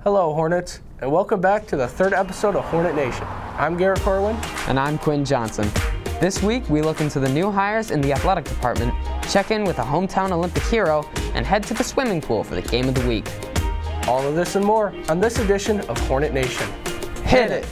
Hello, Hornets, and welcome back to the third episode of Hornet Nation. I'm Garrett Corwin. And I'm Quin Johnson. This week, we look into the new hires in the athletic department, check in with a hometown Olympic hero, and head to the swimming pool for the game of the week. All of this and more on this edition of Hornet Nation. Hit it!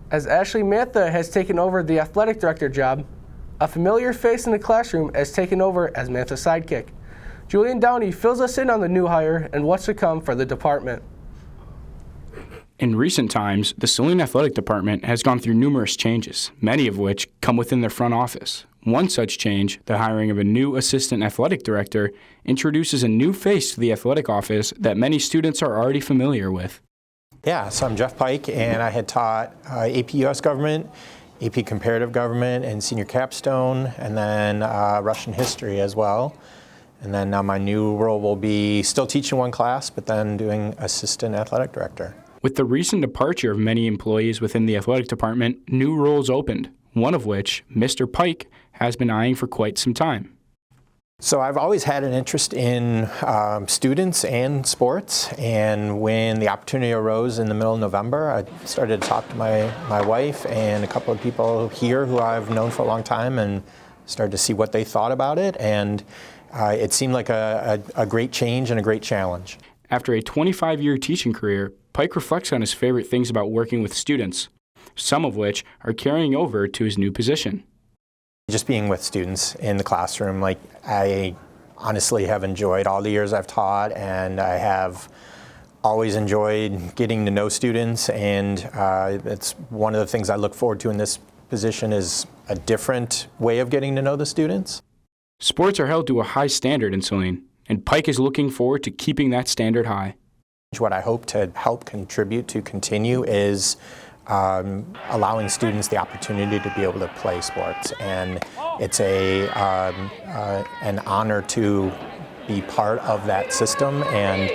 As Ashley Mantha has taken over the athletic director job, a familiar face in the classroom has taken over as Mantha's sidekick. Julian Downey fills us in on the new hire and what's to come for the department. In recent times, the Saline Athletic Department has gone through numerous changes, many of which come within their front office. One such change, the hiring of a new assistant athletic director, introduces a new face to the athletic office that many students are already familiar with. Yeah, so I'm Jeff Pike, and I had taught AP US Government, AP Comparative Government, and Senior Capstone, and then Russian History as well. And then now my new role will be still teaching one class, but then doing Assistant Athletic Director. With the recent departure of many employees within the athletic department, new roles opened, one of which, Mr. Pike, has been eyeing for quite some time. So I've always had an interest in students and sports, and when the opportunity arose in the middle of November, I started to talk to my wife and a couple of people here who I've known for a long time and started to see what they thought about it, and it seemed like a great change and a great challenge. After a 25-year teaching career, Pike reflects on his favorite things about working with students, some of which are carrying over to his new position. Just being with students in the classroom, like I honestly have enjoyed all the years I've taught, and I have always enjoyed getting to know students, and it's one of the things I look forward to in this position is a different way of getting to know the students. Sports are held to a high standard in Saline, and Pike is looking forward to keeping that standard high. What I hope to help contribute to continue is allowing students the opportunity to be able to play sports, and it's an honor to be part of that system, and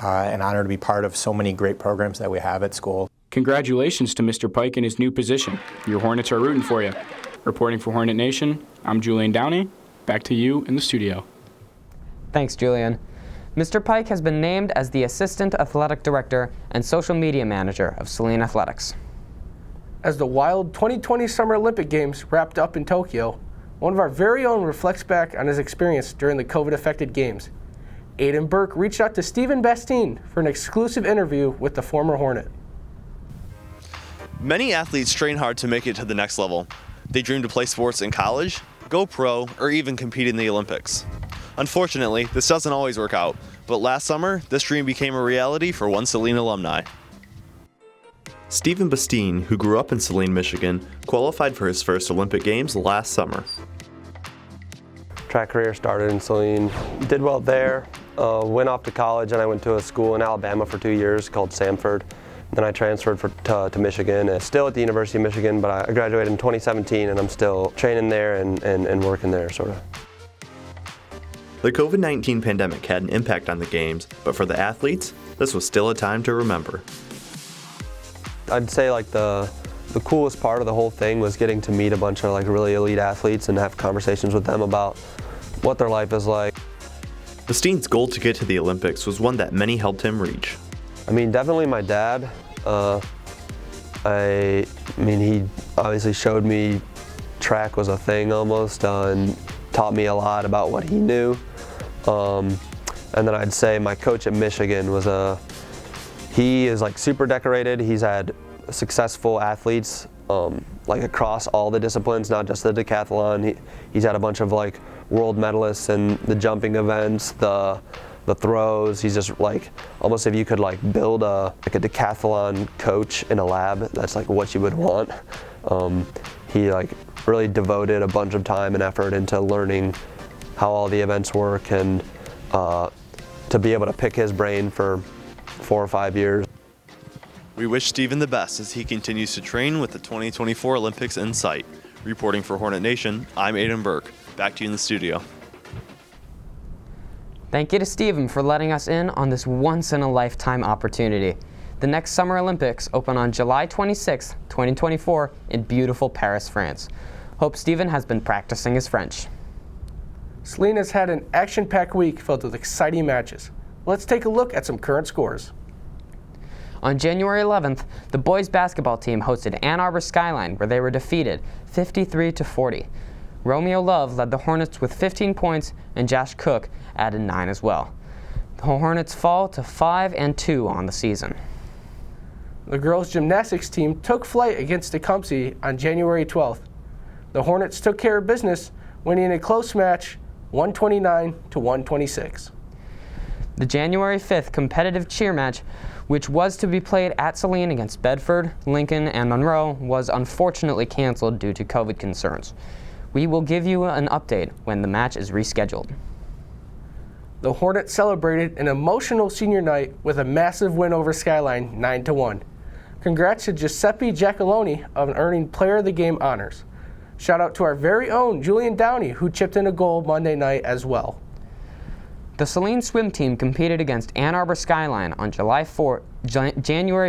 an honor to be part of so many great programs that we have at school. Congratulations to Mr. Pike in his new position. Your Hornets are rooting for you. Reporting for Hornet Nation, I'm Julian Downey. Back to you in the studio. Thanks, Julian. Mr. Pike has been named as the Assistant Athletic Director and Social Media Manager of Saline Athletics. As the wild 2020 Summer Olympic Games wrapped up in Tokyo, one of our very own reflects back on his experience during the COVID-affected games. Aiden Burke reached out to Stephen Bastien for an exclusive interview with the former Hornet. Many athletes train hard to make it to the next level. They dream to play sports in college, go pro, or even compete in the Olympics. Unfortunately, this doesn't always work out, but last summer, this dream became a reality for one Saline alumni. Stephen Bastien, who grew up in Saline, Michigan, qualified for his first Olympic Games last summer. Track career started in Saline, did well there, went off to college, and I went to a school in Alabama for 2 years called Samford. Then I transferred to Michigan, still at the University of Michigan, but I graduated in 2017 and I'm still training there and working there, sort of. The COVID-19 pandemic had an impact on the games, but for the athletes, this was still a time to remember. I'd say like the coolest part of the whole thing was getting to meet a bunch of like really elite athletes and have conversations with them about what their life is like. Bastien's goal to get to the Olympics was one that many helped him reach. I mean, definitely my dad. I mean, he obviously showed me track was a thing almost, and taught me a lot about what he knew. And then I'd say my coach at Michigan was he is like super decorated. He's had successful athletes like across all the disciplines, not just the decathlon. He's had a bunch of like world medalists in the jumping events, the throws. He's just like, almost if you could like build a decathlon coach in a lab, that's like what you would want. He like really devoted a bunch of time and effort into learning how all the events work, and to be able to pick his brain for 4 or 5 years. We wish Stephen the best as he continues to train with the 2024 Olympics in sight. Reporting for Hornet Nation, I'm Aiden Burke. Back to you in the studio. Thank you to Stephen for letting us in on this once-in-a-lifetime opportunity. The next Summer Olympics open on July 26, 2024 in beautiful Paris, France. Hope Stephen has been practicing his French. Saline has had an action-packed week filled with exciting matches. Let's take a look at some current scores. On January 11th, the boys basketball team hosted Ann Arbor Skyline, where they were defeated 53-40. Romeo Love led the Hornets with 15 points, and Josh Cook added 9 as well. The Hornets fall to 5-2 on the season. The girls' gymnastics team took flight against Tecumseh on January 12th. The Hornets took care of business, winning a close match, 129-126. The January 5th competitive cheer match, which was to be played at Saline against Bedford, Lincoln, and Monroe, was unfortunately canceled due to COVID concerns. We will give you an update when the match is rescheduled. The Hornets celebrated an emotional senior night with a massive win over Skyline, 9-1. Congrats to Giuseppe Giacalone on earning Player of the Game honors. Shout out to our very own Julian Downey, who chipped in a goal Monday night as well. The Saline swim team competed against Ann Arbor Skyline on January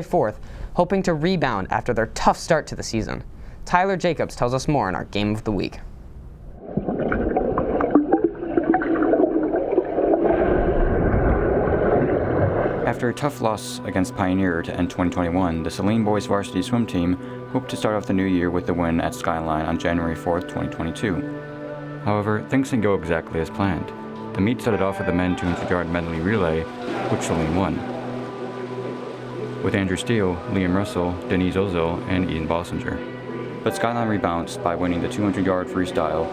4th, hoping to rebound after their tough start to the season. Tyler Jacobs tells us more in our Game of the Week. After a tough loss against Pioneer to end 2021, the Saline boys varsity swim team hoped to start off the new year with the win at Skyline on January 4th, 2022. However, things didn't go exactly as planned. The meet started off with a men 200-yard medley relay, which Saline won, with Andrew Steele, Liam Russell, Denise Ozil, and Ian Bossinger. But Skyline rebounced by winning the 200-yard freestyle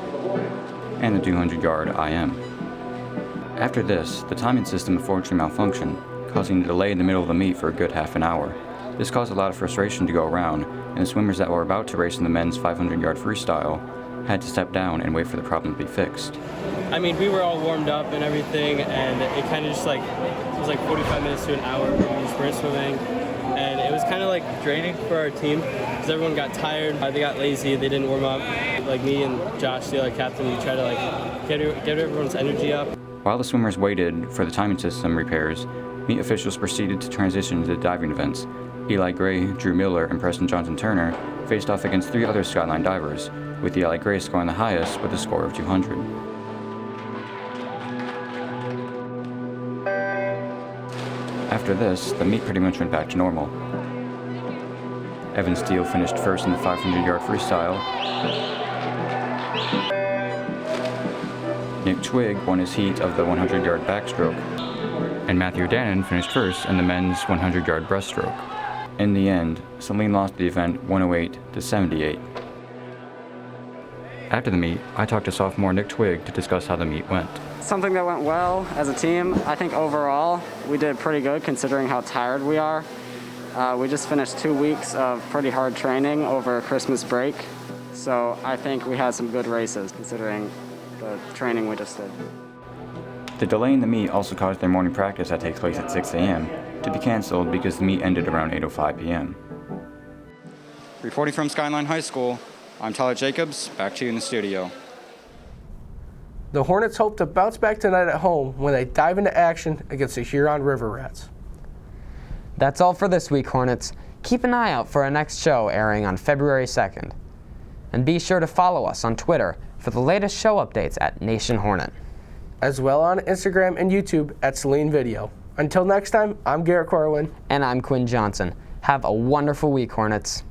and the 200-yard IM. After this, the timing system unfortunately malfunctioned, causing a delay in the middle of the meet for a good half an hour. This caused a lot of frustration to go around, and the swimmers that were about to race in the men's 500-yard freestyle had to step down and wait for the problem to be fixed. I mean, we were all warmed up and everything, and it kind of just it was like 45 minutes to an hour when we sprint swimming, and it was kind of like draining for our team because everyone got tired, they got lazy, they didn't warm up. Like me and Josh, the other captain, we try to get everyone's energy up. While the swimmers waited for the timing system repairs, meet officials proceeded to transition to the diving events. Eli Gray, Drew Miller, and Preston Johnson Turner faced off against 3 other Skyline divers, with Eli Gray scoring the highest with a score of 200. After this, the meet pretty much went back to normal. Evan Steele finished first in the 500-yard freestyle. Nick Twigg won his heat of the 100-yard backstroke, and Matthew Dannon finished first in the men's 100-yard breaststroke. In the end, Saline lost the event 108-78. After the meet, I talked to sophomore Nick Twigg to discuss how the meet went. Something that went well as a team. I think overall we did pretty good considering how tired we are. We just finished 2 weeks of pretty hard training over Christmas break, so I think we had some good races considering the training we just did. The delay in the meet also caused their morning practice that takes place at 6 a.m. to be canceled because the meet ended around 8:05 p.m. Reporting from Skyline High School, I'm Tyler Jacobs. Back to you in the studio. The Hornets hope to bounce back tonight at home when they dive into action against the Huron River Rats. That's all for this week, Hornets. Keep an eye out for our next show airing on February 2nd. And be sure to follow us on Twitter for the latest show updates at Nation Hornet. As well on Instagram and YouTube at Saline Video. Until next time, I'm Garrett Corwin. And I'm Quin Johnson. Have a wonderful week, Hornets.